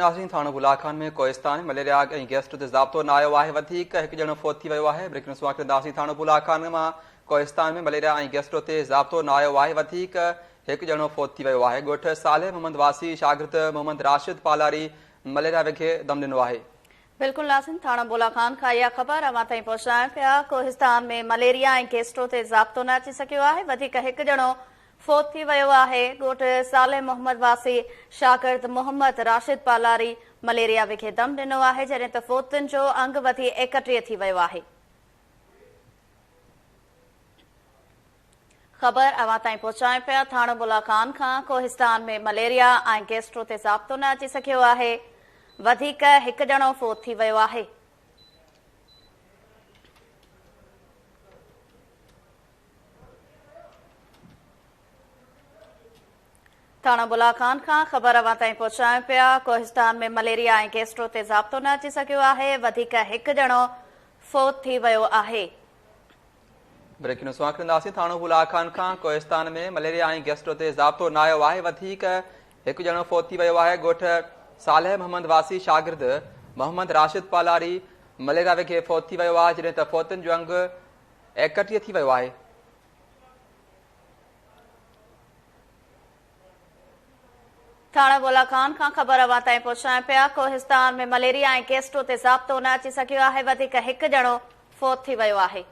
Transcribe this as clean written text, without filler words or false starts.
नाज़रीन, थाणो बुलाखान में कोहिस्तान में मलेरिया ऐं गैस्ट्रो ते ज़ाब्तो न आयो आहे। वधीक हिकु ॼणो फ़ौत थी वियो आहे। ब्रेकिंग न्यूज़ वाक़िदासीं थाणो बुलाखान मां कोहिस्तान में मलेरिया ऐं गैस्ट्रो ते ज़ाब्तो न आयो आहे। वधीक हिकु ॼणो फ़ौत थी वियो आहे। ॻोठ सालेह मोहम्मद वासी शागिर्द मोहम्मद राशिद पालारी मलेरिया विखे दम ॾिनो आहे। बिल्कुल नाज़रीन, थाणो बुलाखान खां इहा ख़बर अवां ताईं पहुचाइण पिया। कोहिस्तान में मलेरिया ऐं गैस्ट्रो ते ज़ाब्तो न अची सघियो आहे। वधीक हिकु ॼणो फ़ौत थी वियो आहे। ॻोठ सालेह मोहम्मद वासी शागिर्द मोहम्मद राशिद पालारी मलेरिया विखे दम ॾिनो आहे, जॾहिं त फ़ौतुनि जो अंग वधी 31 थी वियो आहे। ख़बर अवां ताईं पहुचाइण पिया। थाणो बुलाखान खां कोहिस्तान में मलेरिया ऐं गैस्ट्रो ते ज़ाब्तो न अची सघियो आहे। वधीक हिकु ॼणो फ़ौत थी वियो आहे। थाणो बुलाखान खां ख़बर अवां ताईं पहुचाइण पिया। कोहिस्तान में मलेरिया ऐं गैस्ट्रो ते ज़ाब्तो न अची सघियो आहे। वधीक हिकु ॼणो फ़ौत थी वियो आहे। ब्रेकिंग न्यूज़ वाक़िदासीं थाणो बुलाखान खां कोहिस्तान में मलेरिया ऐं गैस्ट्रो ते ज़ाब्तो न आयो आहे। वधीक हिकु ॼणो फ़ौत थी वियो आहे। ॻोठ सालेह मोहम्मद वासी शागिर्द मोहम्मद राशिद पालारी मलेरिया विखे फ़ौत थी वियो आहे, जॾहिं त फ़ौतुनि जो अंग 31 थी वियो आहे। थाणा बुलाखान खां ख़बर अवां ताईं पहुचाइण पिया। कोहिस्तान में मलेरिया ऐं गैस्ट्रो ते ज़ाब्तो न अची सघियो आहे। वधीक हिकु ॼणो फ़ौत थी वियो आहे।